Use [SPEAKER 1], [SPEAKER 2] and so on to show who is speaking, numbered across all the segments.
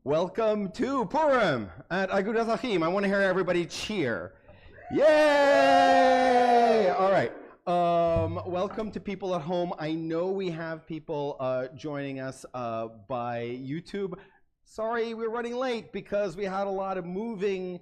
[SPEAKER 1] Welcome to Purim at Agudath Achim. I want to hear everybody cheer. Yay! All right. Welcome to people at home. I know we have people joining us by YouTube. Sorry, we're running late because we had a lot of moving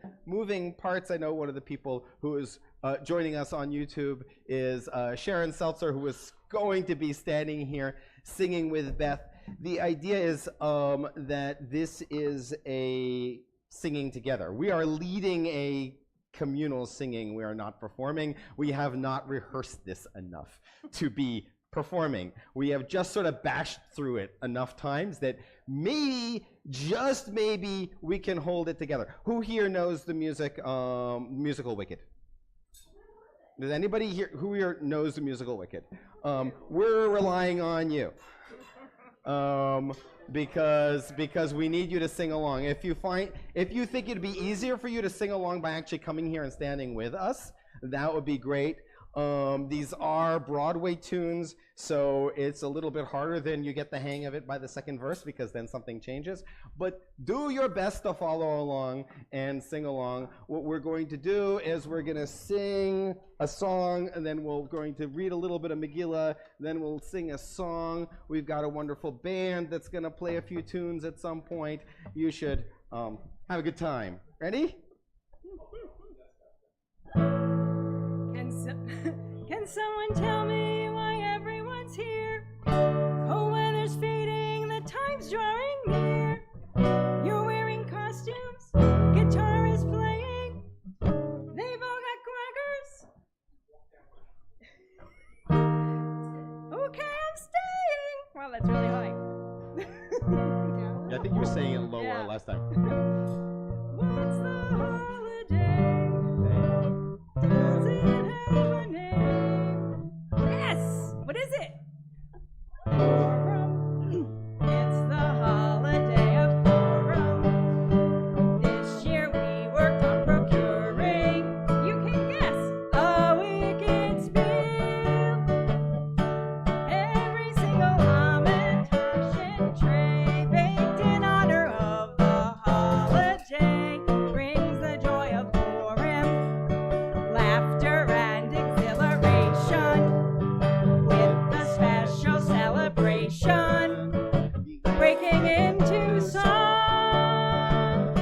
[SPEAKER 1] parts. I know one of the people who is joining us on YouTube is Sharon Seltzer, who is going to be standing here singing with Beth. The idea is that this is a singing together. We are leading a communal singing. We are not performing. We have not rehearsed this enough to be performing. We have just sort of bashed through it enough times that maybe, just maybe, we can hold it together. Who here knows the musical Wicked? Does anybody here who here knows the musical Wicked? We're relying on you. Because we need you to sing along. If you think it'd be easier for you to sing along by actually coming here and standing with us, that would be great. These are Broadway tunes, so it's a little bit harder than you get the hang of it by the second verse because then something changes. But do your best to follow along and sing along. What we're going to do is we're going to sing a song, and then we're going to read a little bit of Megillah, then we'll sing a song. We've got a wonderful band that's going to play a few tunes at some point. You should have a good time. Ready?
[SPEAKER 2] Can someone tell me why everyone's here? Cold weather's fading, the time's drawing near. You're wearing costumes, guitar is playing. They've all got crackers. Okay, I'm staying. Wow, that's really high.
[SPEAKER 1] Yeah, I think you were saying it lower last time.
[SPEAKER 2] What's the holiday? Does it have a name? Yes! What is it? Purim. It's the holiday of Purim. This year we worked on procuring, you can guess, a wicked spiel. Every single hamantash and tray baked in honor of the holiday brings the joy of Purim. Laughter and exhilaration with a special celebration, breaking into song.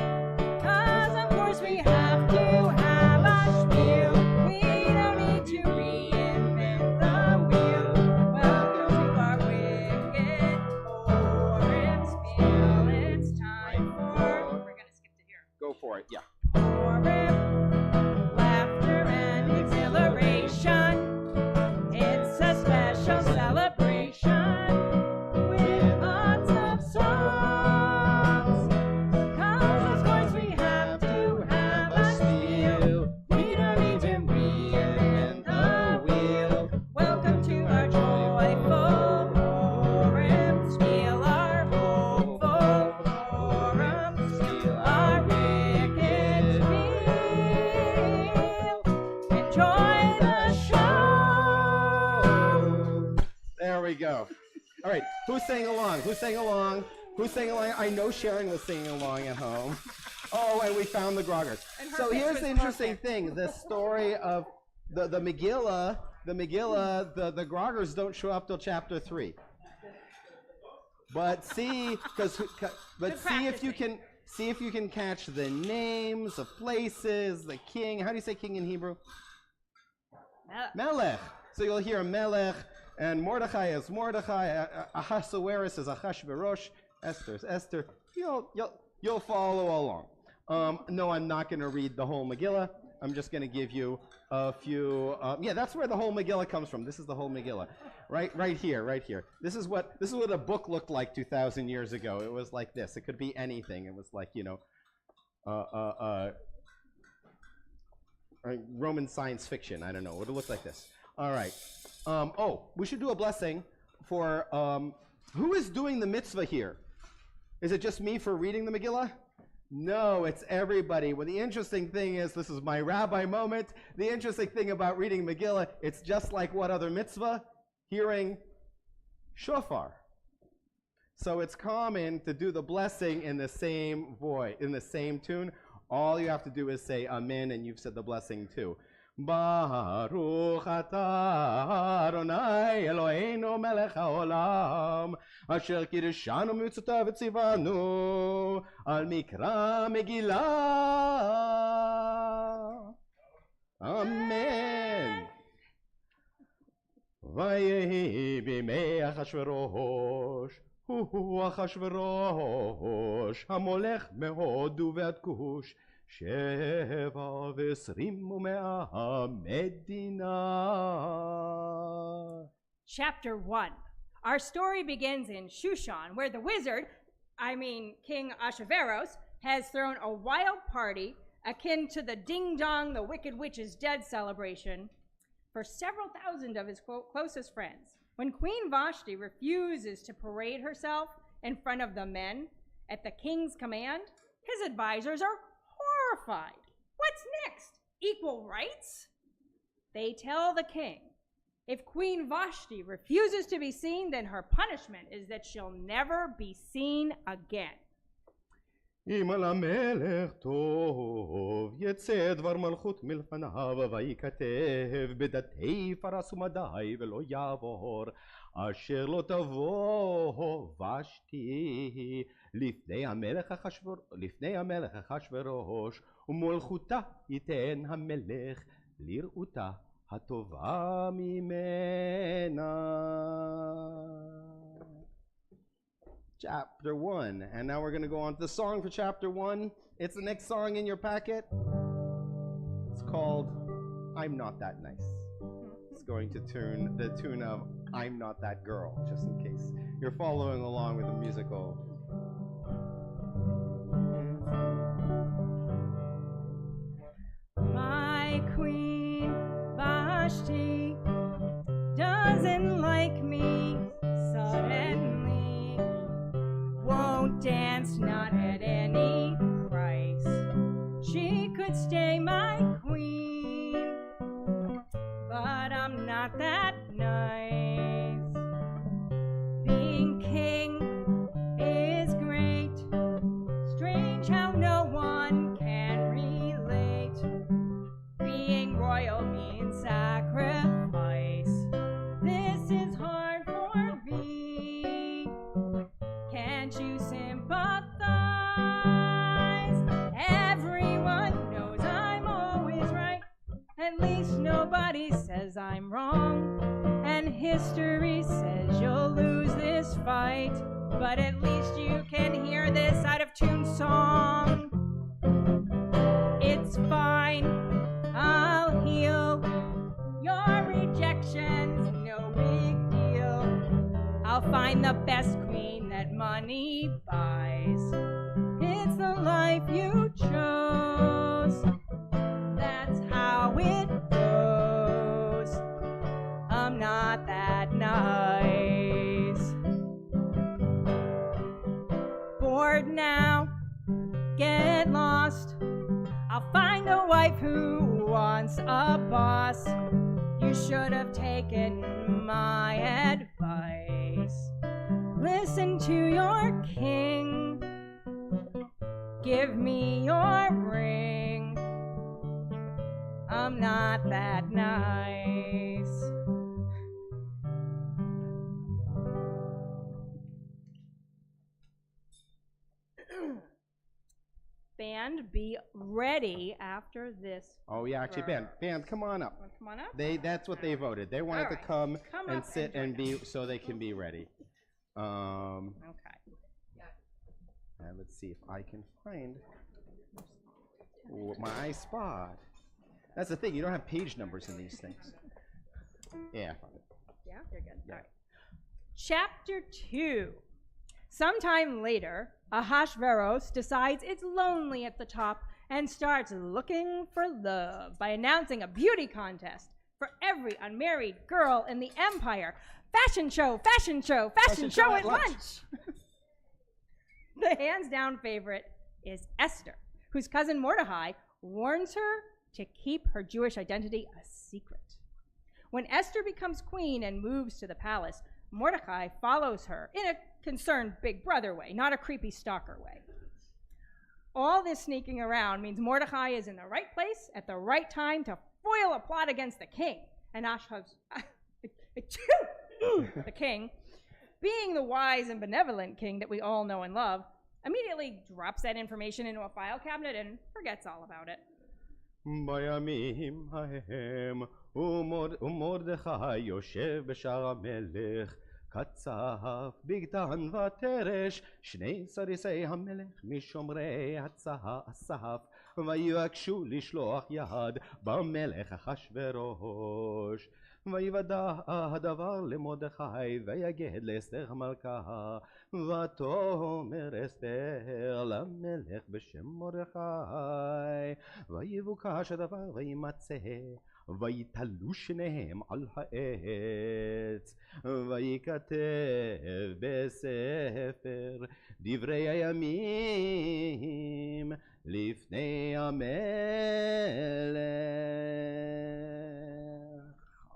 [SPEAKER 2] 'Cause of course we have to have a spiel. We don't need to reinvent the wheel. Welcome to our wicked Purim spiel. It's time for, we're gonna skip to here.
[SPEAKER 1] Go for it, yeah.
[SPEAKER 2] Purim, laughter and exhilaration. It's a special celebration with lots of songs. 'Cause of course we have to have a spiel. We don't need to reinvent the wheel. Welcome to our joyful Purim spiel, our hopeful Purim spiel, our wicked spiel. Enjoy the show.
[SPEAKER 1] There we go. All right, who sang along? Who sang along? Who sang along? I know Sharon was singing along at home. Oh, and we found the groggers. So here's the interesting thing. The story of the Megillah, the groggers don't show up till chapter 3. But see if you can catch the names of places, the king. How do you say king in Hebrew? Melech. So you'll hear Melech, and Mordechai is Mordechai, Ahasuerus is Achashverosh, Esther is Esther. You'll follow along. No, I'm not going to read the whole Megillah. I'm just going to give you a few. Yeah, that's where the whole Megillah comes from. This is the whole Megillah, right here. This is what a book looked like 2,000 years ago. It was like this. It could be anything. It was like Roman science fiction. I don't know. It would look like this. All right. We should do a blessing for who is doing the mitzvah here? Is it just me for reading the Megillah? No, it's everybody. Well, the interesting thing is, this is my rabbi moment. The interesting thing about reading Megillah, it's just like what other mitzvah? Hearing shofar. So it's common to do the blessing in the same voice, in the same tune. All you have to do is say amen, and you've said the blessing too. Baruch atah Adonai Eloheinu melech haolam asher kiddushanu mitzvotav v'tzivanu al mikra Megillah. Amen. Vayehi b'mei Achashverosh hu Achashverosh hamolech mehodu ועד כוש 27 מדינה.
[SPEAKER 2] Chapter 1. Our story begins in Shushan, where the King Ahasuerus, has thrown a wild party akin to the Ding Dong, the Wicked Witch is Dead celebration for several thousand of his closest friends. When Queen Vashti refuses to parade herself in front of the men at the king's command, his advisors are horrified. What's next? Equal rights? They tell the king, if Queen Vashti refuses to be seen, then her punishment is that she'll never be seen again.
[SPEAKER 1] אם על המלך טוב, יצא דבר מלכות מלפניו, וייכתב בדתי פרס ומדי, ולא יעבור, אשר לא תבוא ושתי לפני המלך אחשוורוש, ומלכותה ייתן המלך לראותה הטובה ממנה. Chapter 1, and now we're going to go on to the song for chapter 1. It's the next song in your packet. It's called I'm Not That Nice. It's going to tune the tune of I'm Not That Girl, just in case you're following along with the musical.
[SPEAKER 2] My Queen Vashti doesn't like me suddenly. Won't dance, not at any price. She could stay my queen, but I'm not that nice. Being king is great. Strange how no one can relate. Being royal means sacrifice. This is hard for me. Can't you sympathize? Everyone knows I'm always right. At least nobody says I'm wrong. And history says you'll lose this fight. But at least you can hear this out of tune song. It's fine, I'll heal your rejections, no big deal. I'll find the best queen that money buys. It's the life you chose. That's how it goes. I'm not that nice. Bored now, get lost. I'll find a wife who wants a boss. You should have taken my advice. Listen to your king. Give me your ring. I'm not that nice. Band, be ready after this.
[SPEAKER 1] Oh yeah, actually, band, come on up.
[SPEAKER 2] Come on up.
[SPEAKER 1] That's what they voted. They wanted to come and sit and be so they can be ready.
[SPEAKER 2] Okay.
[SPEAKER 1] And let's see if I can find my spot. That's the thing. You don't have page numbers in these things. Yeah, I found it.
[SPEAKER 2] Yeah, you're good.
[SPEAKER 1] Yeah.
[SPEAKER 2] All right. Chapter 2. Sometime later, Ahasuerus decides it's lonely at the top and starts looking for love by announcing a beauty contest for every unmarried girl in the empire. Fashion show, fashion show, fashion show at lunch. The hands-down favorite is Esther, whose cousin Mordecai warns her to keep her Jewish identity a secret. When Esther becomes queen and moves to the palace, Mordecai follows her in a concerned big brother way, not a creepy stalker way. All this sneaking around means Mordecai is in the right place at the right time to foil a plot against the king. And the king, being the wise and benevolent king that we all know and love, immediately drops that information into a file cabinet and forgets all about it.
[SPEAKER 1] בימים ההם ומרדכי יושב בשער המלך קצף בגתן ותרש שני סריסי המלך משומרי הסף ויבקשו לשלוח יד במלך אחשוורוש ויוודע הדבר למרדכי ויגד לאסתר המלכה ותאמר אסתר למלך בשם מרדכי ויבוקש הדבר וימצא ויתלו שניהם על העץ וייכתב בספר דברי הימים לפני המלך.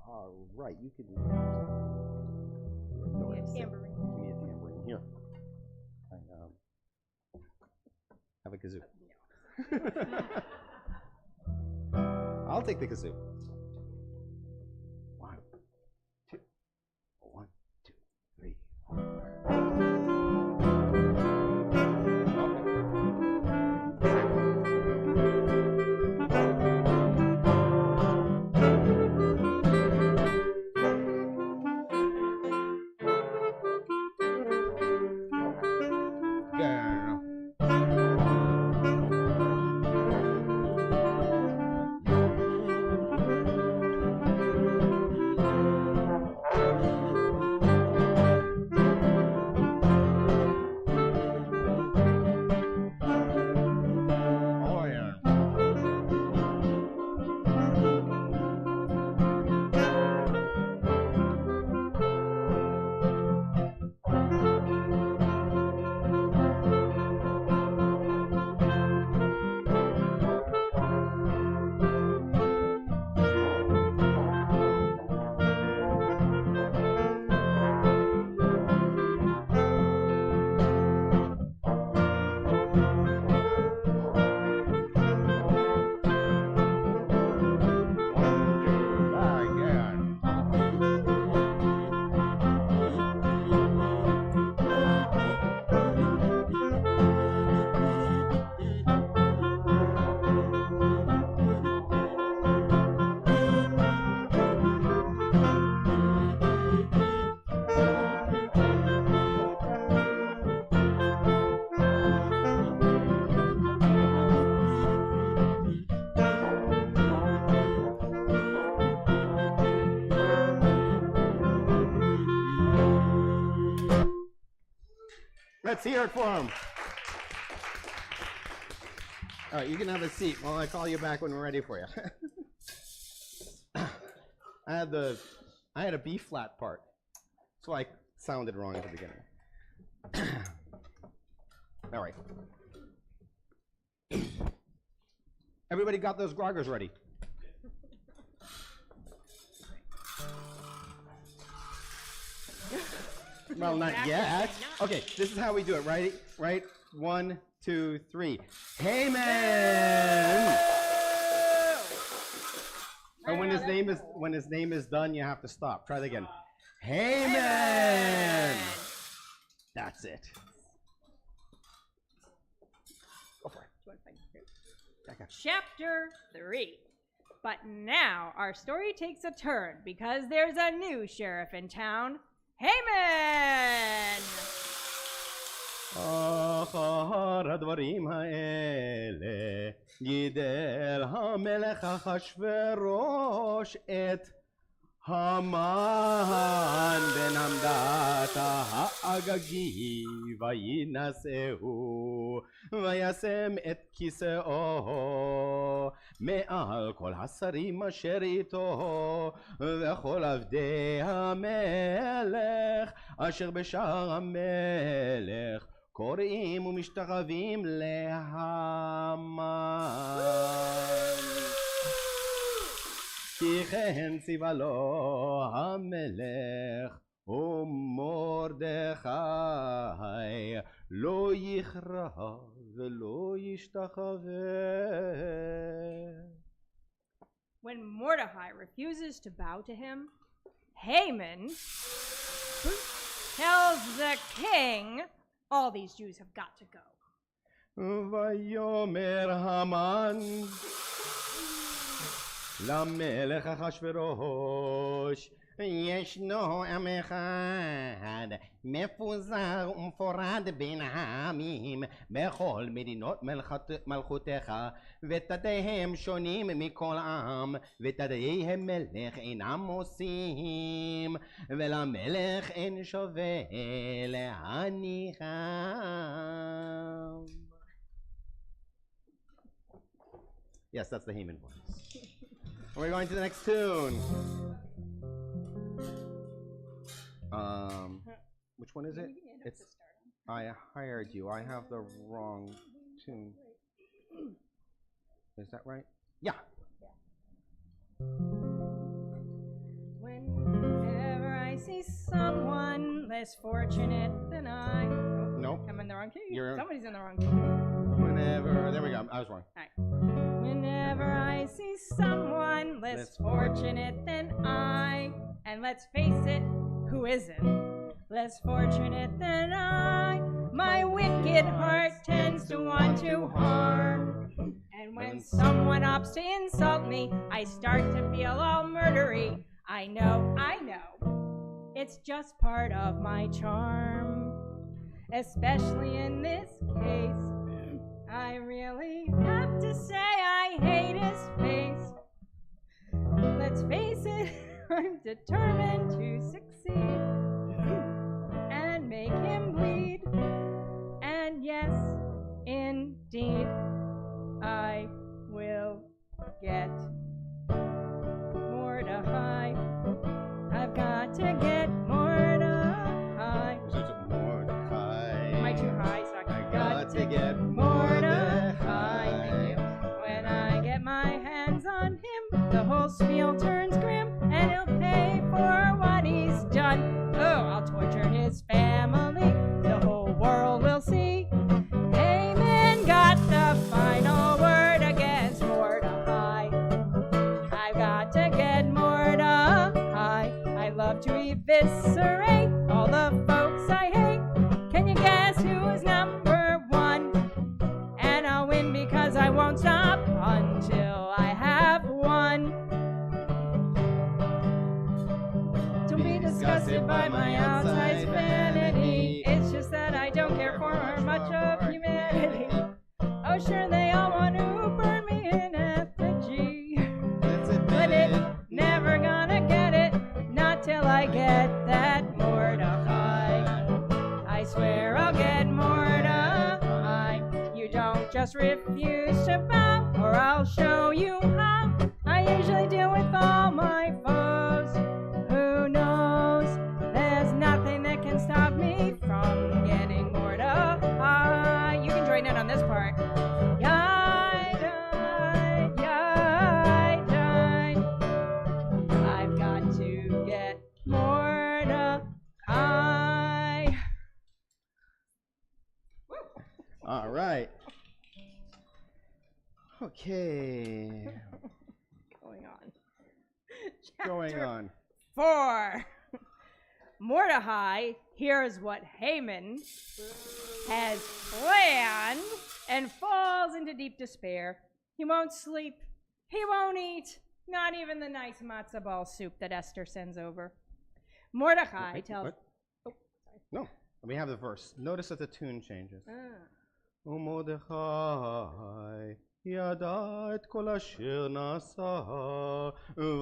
[SPEAKER 1] All right, you can
[SPEAKER 2] Give me a tambourine.
[SPEAKER 1] Give me a tambourine here. I have a kazoo. I'll take the kazoo. 1, 2, 1, 2, 3, 4. Let's hear it for him. All right, you can have a seat while I call you back when we're ready for you. I had a B flat part, so I sounded wrong at the beginning. All right. Everybody got those groggers ready? Well, not yet. Okay, this is how we do it. Right? 1, 2, 3. Haman. And when his name is done, you have to stop. Try that again. Haman. That's it. Go for it.
[SPEAKER 2] Chapter 3. But now our story takes a turn because there's a new sheriff in town. Haman!
[SPEAKER 1] אחר הדברים האלה גידל המלך אחשוורוש את המן בן המדתה האגגי וינשאו וישם את כיסאו מעל כל השרים אשר איתו וכל עבדי המלך אשר בשער המלך קוראים ומשתחווים להמן כי כן ציווה לו המלך ומרדכי לא יכרע ולא ישתחווה.
[SPEAKER 2] When Mordecai refuses to bow to him, Haman tells the king, all these Jews have got to go.
[SPEAKER 1] ויאמר המן למלך אחשוורוש, ישנו עם אחד מפוזר ומפורד בין העמים בכל מדינות מלכותך, ותדיהם שונים מכל עם, ותדיהם מלך אינם עושים, ולמלך אין שווה להניחם. Yes, that's the Haman voice. We're going to the next tune. Which one is it? It's I hired you. I have the wrong tune. Is that right? Yeah.
[SPEAKER 2] Whenever I see someone less fortunate than I.
[SPEAKER 1] Nope.
[SPEAKER 2] I'm in the wrong key.
[SPEAKER 1] You're-
[SPEAKER 2] Somebody's in the wrong key.
[SPEAKER 1] Whenever. There we go. I was wrong.
[SPEAKER 2] Whenever I see someone less fortunate than I, and let's face it, who isn't less fortunate than I? My wicked heart tends to want to harm. And when someone opts to insult me, I start to feel all murdery. I know, it's just part of my charm. Especially in this case, I really have to say I hate his face. Let's face it, I'm determined to succeed and make him bleed. And yes, indeed, I will get Mordecai. I've got to get Mordecai.
[SPEAKER 1] Mordecai.
[SPEAKER 2] Am I too high? So
[SPEAKER 1] I got to get
[SPEAKER 2] Mordecai. When I get my hands on him, the whole spiel turns grim, and he'll pay for what he's done. Oh, I'll torture his family. The whole world will see. Haman got the final word against Mordecai. I've got to get Mordecai. I love to eviscerate all the folks I hate. Can you guess who's number one? And I'll win because I won't stop until I have won. Don't be disgusted by my outside vanity. It's just that I don't care for much of humanity. Oh, sure, they all want to burn me in effigy. But it never gonna get it, not till I get that Mordecai. I swear I'll get Mordecai. You don't just refuse to bow, or I'll show you how. I usually deal with all my foes. Who knows? There's nothing that can stop me from getting Mordecai. You can join in on this part. I've got to get Mordecai.
[SPEAKER 1] All right. Okay. Going on.
[SPEAKER 2] 4. Mordecai hears what Haman has planned and falls into deep despair. He won't sleep. He won't eat. Not even the nice matzo ball soup that Esther sends over. Mordecai tells...
[SPEAKER 1] What?
[SPEAKER 2] Oh, sorry.
[SPEAKER 1] No, we have the verse. Notice that the tune changes. ומרדכי ידע את כל אשר נעשה,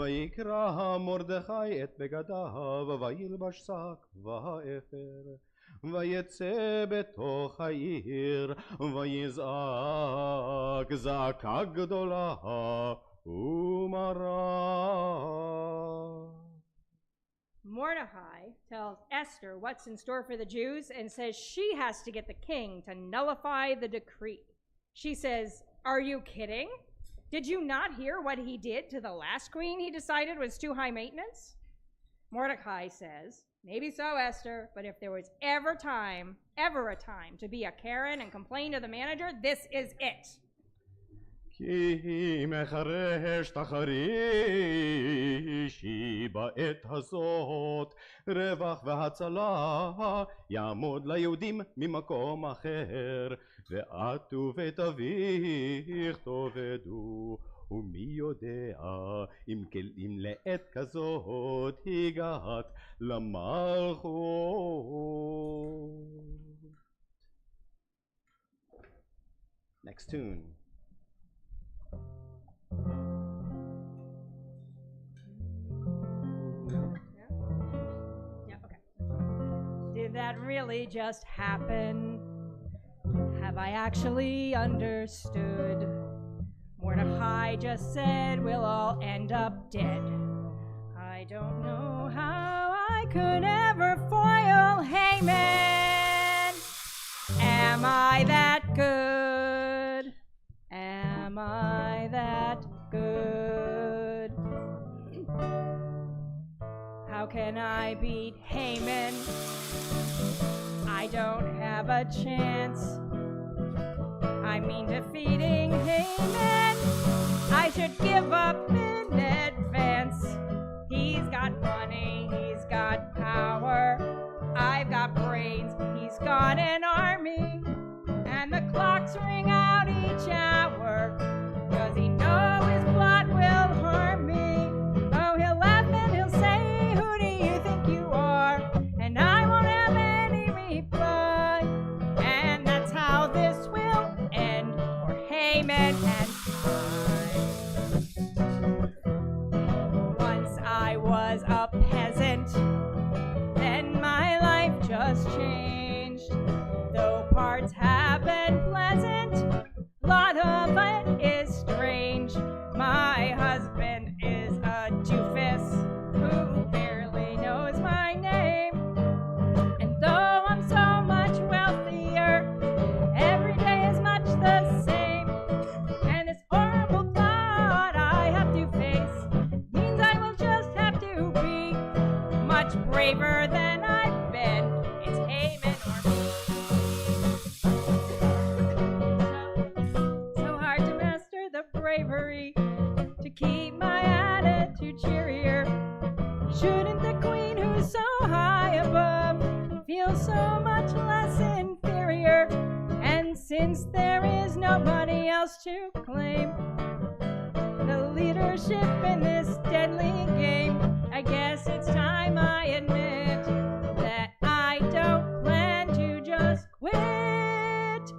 [SPEAKER 1] ויקרא מרדכי את בגדיו, וילבש שק ואפר, ויצא בתוך העיר, ויזעק זעקה גדולה ומרה.
[SPEAKER 2] Mordecai tells Esther what's in store for the Jews and says she has to get the king to nullify the decree. She says, "Are you kidding? Did you not hear what he did to the last queen he decided was too high maintenance?" Mordecai says, Maybe so, Esther, but if there was ever a time to be a Karen and complain to the manager, this is it.
[SPEAKER 3] כי מחרש תחרישי בעת הזאת, רווח והצלה יעמוד ליהודים ממקום אחר, ואת ובית אביך תאבדו, ומי יודע אם לעת כזאת הגעת למלכות.
[SPEAKER 1] Next tune.
[SPEAKER 2] Yeah, okay. Did that really just happen? Have I actually understood? Mordecai just said we'll all end up dead. I don't know how I could ever foil Haman. Am I that good? Am I that good? How can I beat Haman? I don't have a chance. I mean defeating Haman, I should give up in advance. He's got money, he's got power, I've got brains, he's got an army, and the clocks ring out each hour. Does he know his plot will harm me? Oh, he'll laugh and he'll say, who do you think you are? And I won't have any reply. And that's how this will end for Haman and I. Once I was a peasant, then my life just changed. Though parts have been pleasant, lot of it is strange. My husband is a doofus who barely knows my name. And though I'm so much wealthier, every day is much the same. And this horrible thought I have to face means I will just have to be much braver than I've been. It's Haman or me. So hard to master the bravery, to keep my attitude cheerier. Shouldn't the queen who's so high above feel so much less inferior? And since there is nobody else to claim the leadership in this deadly game, I guess it's time I admit that I don't plan to just quit.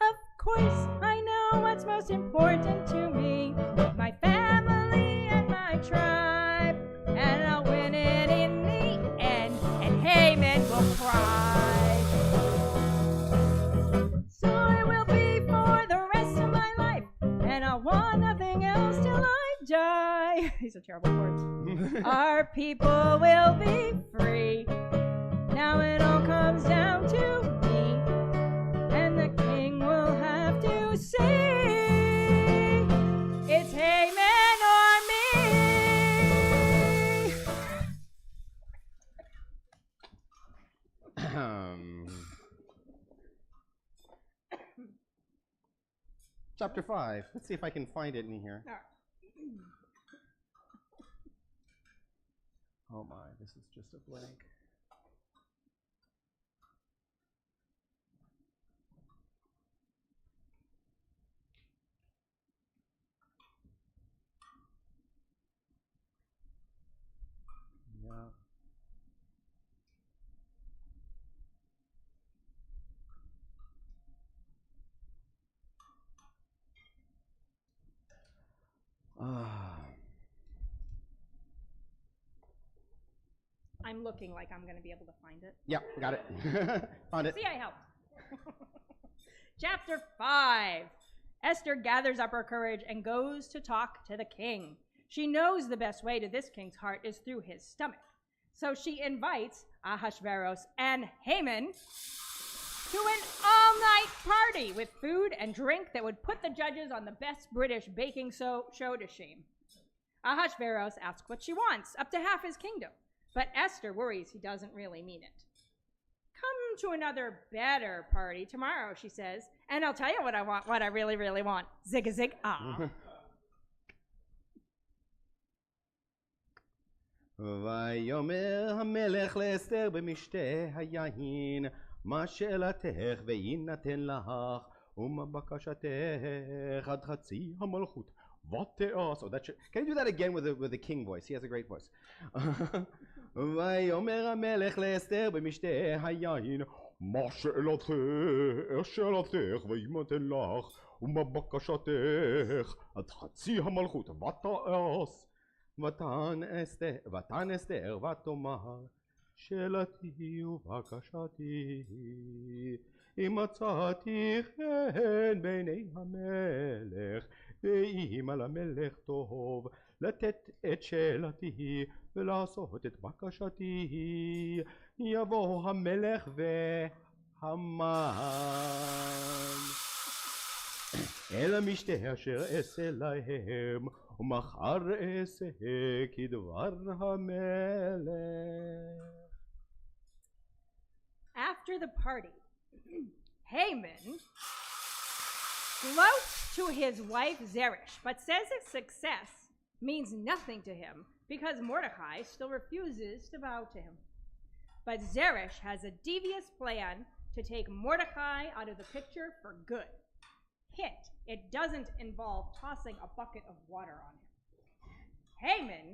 [SPEAKER 2] Of course, I know what's most important to me, my family and my tribe, and I'll win it in the end, and Haman will cry. So it will be for the rest of my life, and I'll want nothing else till I die. These are terrible words. Our people will be free. Now it all comes down to me, and the king will have to say, it's Haman or me.
[SPEAKER 1] Chapter 5. Let's see if I can find it in here.
[SPEAKER 2] All right.
[SPEAKER 1] Oh my, this is just a blank. Yeah.
[SPEAKER 2] I'm looking like I'm going to be able to find it.
[SPEAKER 1] Yeah, got it. Found it.
[SPEAKER 2] See, I helped. Chapter 5. Esther gathers up her courage and goes to talk to the king. She knows the best way to this king's heart is through his stomach. So she invites Ahasuerus and Haman to an all-night party with food and drink that would put the judges on the best British baking show to shame. Ahasuerus asks what she wants, up to half his kingdom. But Esther worries he doesn't really mean it. Come to another better party tomorrow, she says, and I'll tell you what I want, what I really, really want. Zig a zig ah.
[SPEAKER 3] ויאמר המלך לאסתר במשתה היין, מה שאלתך ויינתן לך, ומה בקשתך עד חצי המלכות. ותעש. Can you do that again with the king voice? He has a great voice. ויאמר המלך לאסתר במשתה היין, מה שאלתך ויינתן לך, ומה בקשתך עד חצי המלכות. ותעש. ותען אסתר ותאמר, שאלתי ובקשתי, אם מצאתי חן בעיני המלך, ואם על המלך טוב, לתת את שאלתי ולעשות את בקשתי, יבוא המלך והמן אל המשתה אשר אעשה להם, ומחר אעשה כדבר המלך.
[SPEAKER 2] After the party, Haman gloats to his wife Zeresh, but says his success means nothing to him because Mordecai still refuses to bow to him. But Zeresh has a devious plan to take Mordecai out of the picture for good. Hint, it doesn't involve tossing a bucket of water on him. Haman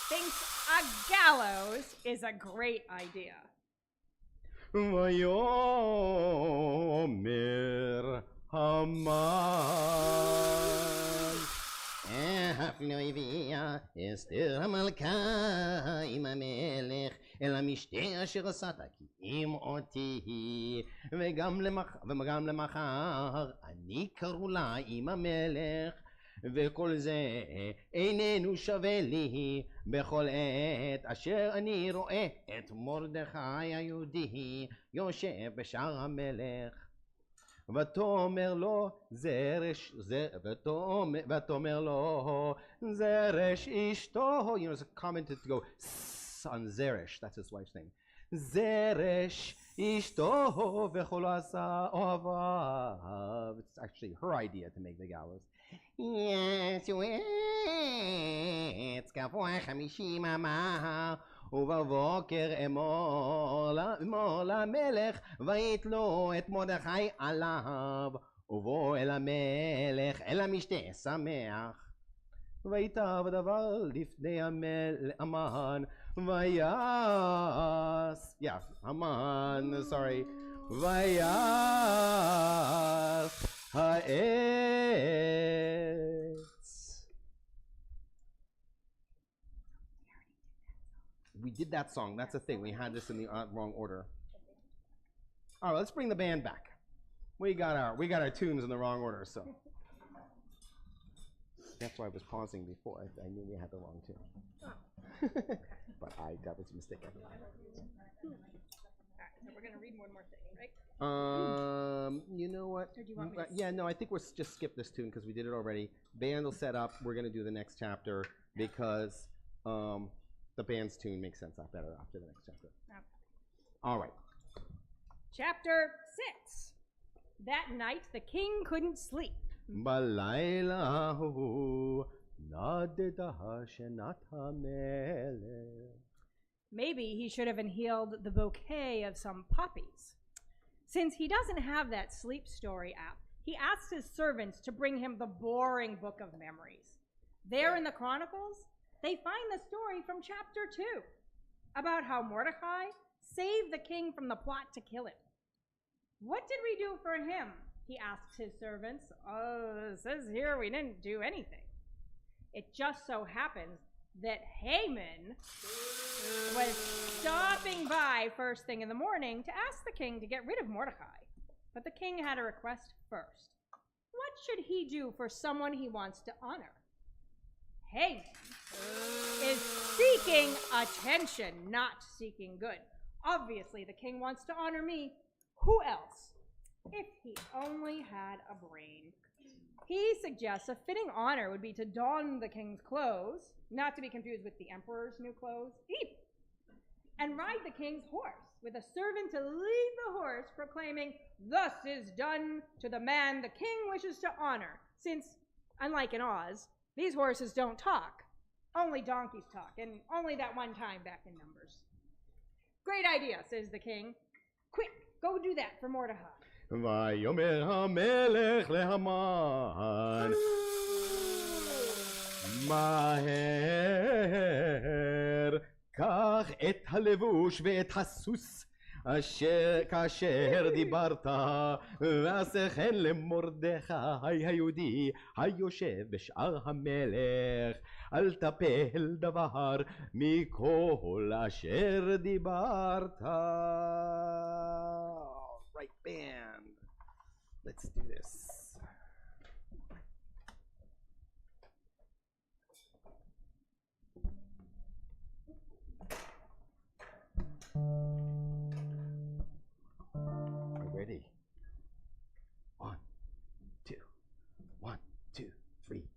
[SPEAKER 2] thinks a gallows is a great idea.
[SPEAKER 3] ויאמר המן,
[SPEAKER 4] אף לא הביאה אסתר המלכה עם המלך אל המשתה אשר עשת כי אם אותי, וגם למחר אני קראו לה עם המלך, וכל זה איננו שווה לי בכל עת אשר אני רואה את מרדכי היהודי יושב בשער המלך. ותאמר לו זרש אשתו. You know, it's a common to go on Zeresh, that's his wife's name. זרש אשתו וכל עשה אוהביו. It's actually her idea to make the gallows. יצאו עץ גבוה 50 אמה, ובבוקר אמור למלך ויתלו את מרדכי עליו, ובוא אל המלך אל המשתה שמח. ויטב הדבר לפני המן ויעש, המן, sorry, ויעש העץ.
[SPEAKER 1] We did that song. That's the thing. We had this in the wrong order. All right, let's bring the band back. We got our tunes in the wrong order, so that's why I was pausing before. I knew we had the wrong tune, but that was a mistake.
[SPEAKER 2] All right, so we're going to read one more thing, right?
[SPEAKER 1] You know what?
[SPEAKER 2] Or do you want me to
[SPEAKER 1] Yeah, no, I think we'll just skip this tune because we did it already. Band will set up. We're going to do the next chapter because the band's tune makes sense better after the next chapter.
[SPEAKER 2] Okay.
[SPEAKER 1] All right.
[SPEAKER 2] Chapter 6. That night the king couldn't sleep.
[SPEAKER 1] בלילה ההוא נדדה שנת המלך.
[SPEAKER 2] Maybe he should have inhaled the bouquet of some poppies. Since he doesn't have that sleep story app, he asks his servants to bring him the boring book of memories. There in the Chronicles, they find the story from chapter 2 about how Mordecai saved the king from the plot to kill him. What did we do for him? He asks his servants. Oh, it says here we didn't do anything. It just so happens that Haman was stopping by first thing in the morning to ask the king to get rid of Mordecai. But the king had a request first. What should he do for someone he wants to honor? Haman is seeking attention, not seeking good. Obviously, the king wants to honor me. Who else? If he only had a brain. He suggests a fitting honor would be to don the king's clothes, not to be confused with the emperor's new clothes. and ride the king's horse, with a servant to lead the horse, proclaiming, "Thus is done to the man the king wishes to honor," since, unlike in Oz, these horses don't talk. Only donkeys talk, and only that one time back in Numbers. "Great idea," says the king. "Quick, go do that for Mordecai."
[SPEAKER 3] ויאמר המלך להמן מהר קח את הלבוש ואת הסוס אשר כאשר דיברת ועשה כן למרדכי היהודי היושב בשער המלך אל תפל דבר מכל אשר דיברת. Right band. Let's do this. Ready? 1, 2, 1, 2, 3,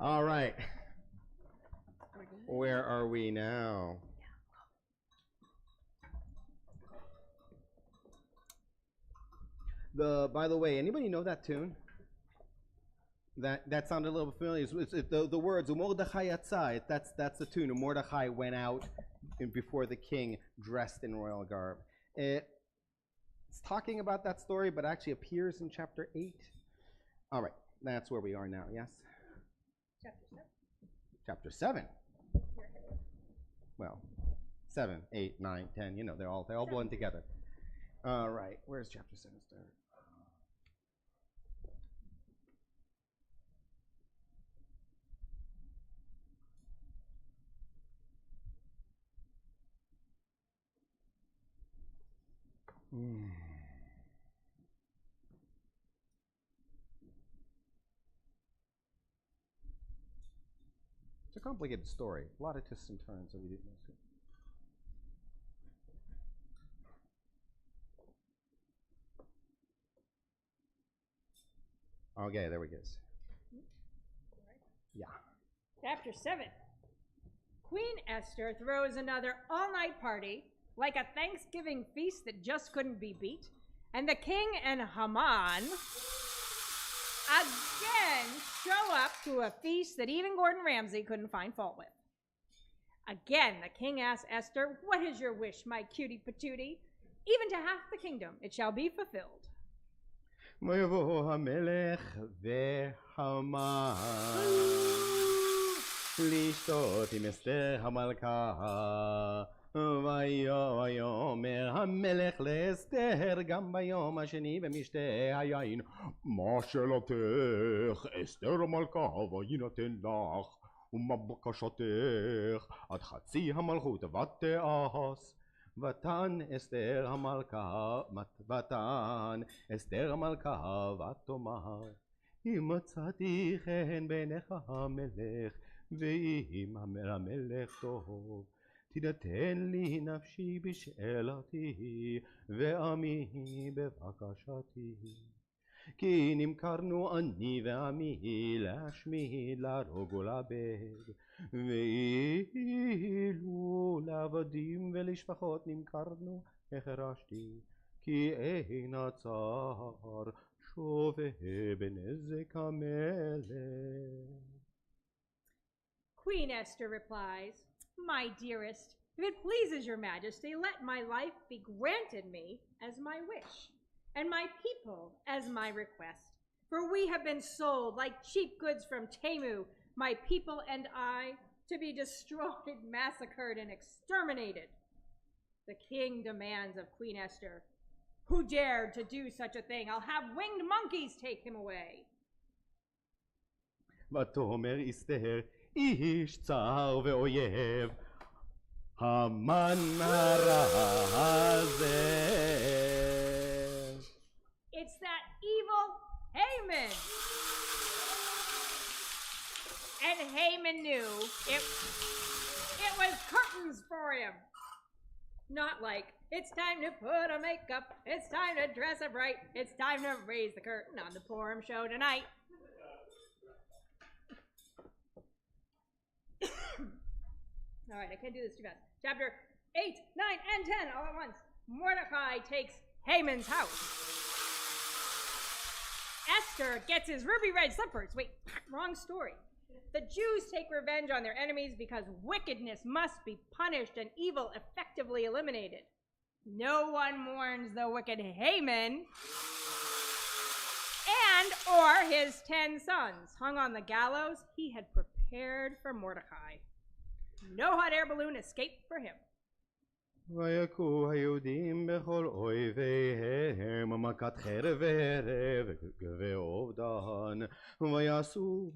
[SPEAKER 3] All right. Where are we now? By the way, anybody know that tune? That sounded a little familiar. The words Mordechai yatzah. That's the tune. Mordechai went out before the king, dressed in royal garb. It's talking about that story, but actually appears in chapter 8. All right, that's where we are now. Yes. Chapter 7. Well, 7, 8, 9, 10. You know, they all blend together. All right, where's chapter 7 start? It's a complicated story. A lot of twists and turns that we didn't know. Okay, there we go. Yeah.
[SPEAKER 2] Chapter 7. Queen Esther throws another all-night party, like a Thanksgiving feast that just couldn't be beat. And the king and Haman again show up to a feast that even Gordon Ramsay couldn't find fault with. Again, the king asks Esther, "What is your wish, my cutie patootie? Even to half the kingdom it shall be fulfilled."
[SPEAKER 3] ויבוא המלך והמן לשתות עם אסתר המלכה ויאמר המלך לאסתר גם ביום השני במשתה היין מה שאלתך אסתר המלכה ויינתן לך ומה בקשתך עד חצי המלכות ותעש ותן אסתר המלכה ותאמר אם מצאתי חן בעיניך המלך ואם המלך טוב תינתן לי נפשי בשאלתי ועמי בבקשתי כי נמכרנו אני ועמי להשמיד, להרוג ולאבד. ואילו לעבדים ולשפחות נמכרנו, החרשתי, כי אין הצר שווה בנזק המלך.
[SPEAKER 5] Queen Esther replies, "My dearest, if it pleases your majesty, let my life be granted me as my wish, and my people as my request. For we have been sold like cheap goods from Temu, my people and I, to be destroyed, massacred, and exterminated." The king demands of Queen Esther, "Who dared to do such a thing? I'll have winged monkeys take him away."
[SPEAKER 3] ותאמר אסתר, איש צר ואויב, המן הרע הזה.
[SPEAKER 5] It's that evil Haman. And Haman knew it was curtains for him. Not like, it's time to put on makeup, it's time to dress up right, it's time to raise the curtain on the Purim show tonight. All right, I can't do this too fast. Chapter 8, 9, and 10 all at once. Mordecai takes Haman's house. Esther gets his ruby red slippers. Wait, wrong story. The Jews take revenge on their enemies because wickedness must be punished and evil effectively eliminated. No one mourns the wicked Haman and or his 10 sons. Hung on the gallows, he had prepared for Mordecai. No hot air balloon escaped for him.
[SPEAKER 3] ויכו היהודים בכל אויביהם מכת חרב וערב ואובדן, ויעשו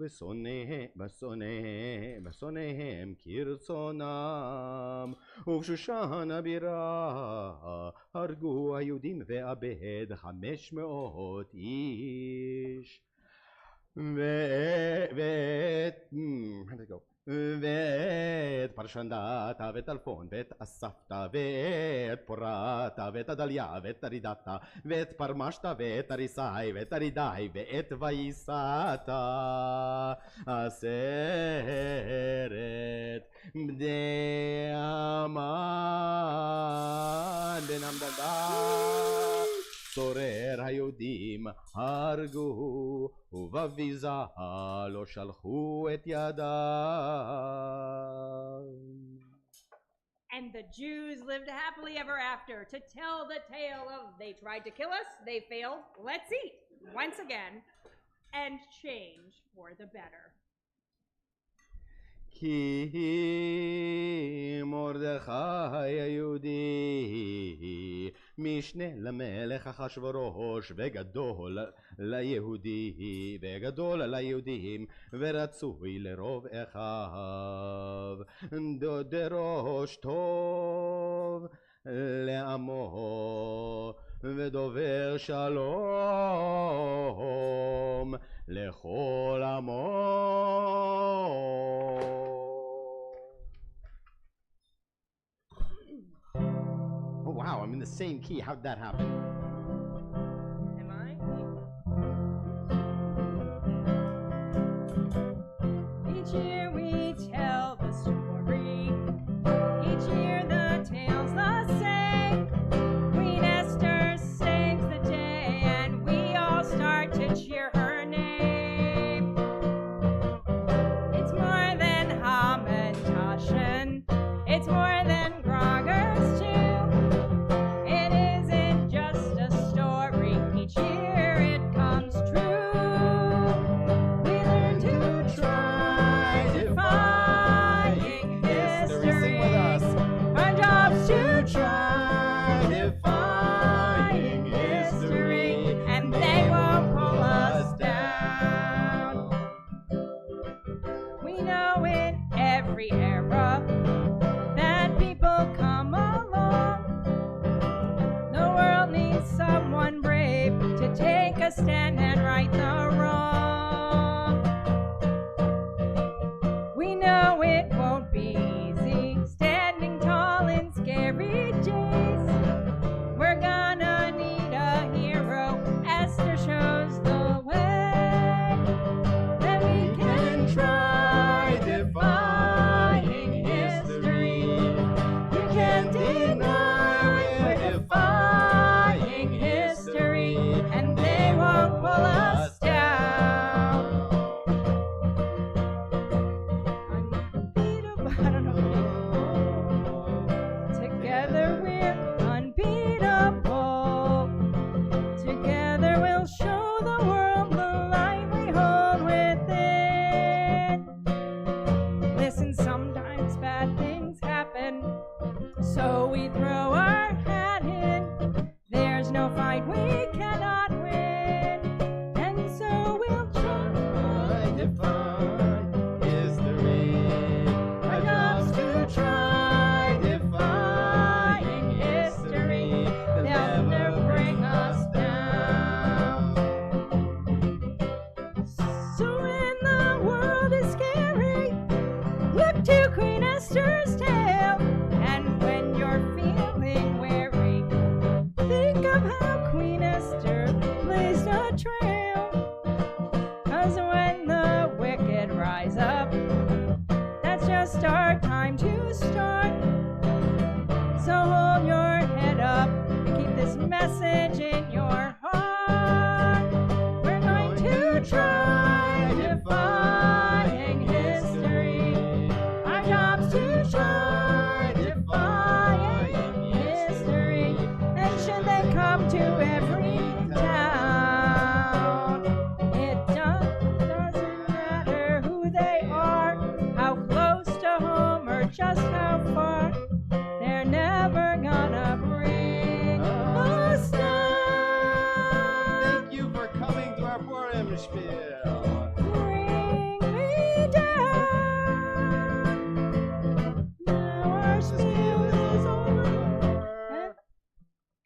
[SPEAKER 3] בשונאיהם כרצונם, ובשושן הבירה הרגו היהודים ואבד 500 איש. ואת פרשנדתה ואת אלפון ואת אספתה ואת פורתה ואת עדליה ואת ארידתה ואת פרמשתה ואת אריסאי ואת ארידאי ואת וייסתה 10 בני המן בן המדדה צורר היהודים הרגו ובביזה לא שלחו את ידם.
[SPEAKER 5] And the Jews lived happily ever after to tell the tale of they tried to kill us, they failed, let's eat once again and change for the better.
[SPEAKER 3] כי מרדכי היהודי משנה למלך אחשוורוש וגדול ליהודים ורצוי לרוב אחיו דרוש טוב לעמו ודובר שלום לכל עמו. Oh wow, I'm in the same key. How'd that happen?
[SPEAKER 5] Am I? Each year we tell the story. Each year the tale's the same. Queen Esther saves the day and we all start to cheer her name. It's more than Haman Taunton. It's more than Groggers too. It isn't just a story. Each year it comes true. We learn to try defying history. Our job's to try defying history, and they won't pull us down. We know in every era that people come along. The world needs someone brave to take a stand and right the wrong. We know it won't be easy, standing tall in scary
[SPEAKER 2] So we throw our hat in. There's no fight we cannot win. And so we'll try to find history. Our job's to try defying history. They'll never bring us down. So when the world is scary, look to Queen Esther's tale. And when you're feeling weary, think of how Queen Esther blazed a trail. 'Cause when the wicked rise up, that's just our time to start. So hold your head up and keep this message in your heart. We're going to try defying history. Our job's to try defying history. And should they come to every town, it doesn't matter who they are, how close to home or just how far, they're never gonna bring us down.
[SPEAKER 1] Thank you for coming to our Purim spiel.
[SPEAKER 2] Bring me down. Now our spiel is over,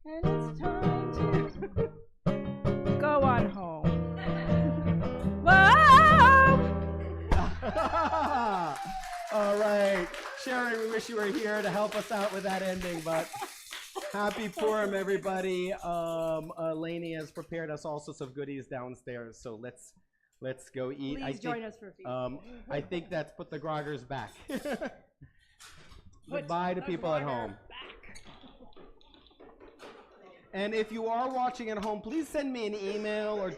[SPEAKER 2] and it's time to go on home. Whoa!
[SPEAKER 1] All right. Sherry, we wish you were here to help us out with that ending, but happy Purim, everybody. Lainey has prepared us all sorts of goodies downstairs, so let's go eat.
[SPEAKER 5] Please join us for a feast.
[SPEAKER 1] I think that's put the groggers back. Goodbye to people at home. And if you are watching at home, please send me an email or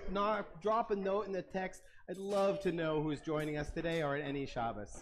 [SPEAKER 1] drop a note in the text. I'd love to know who's joining us today or at any Shabbos.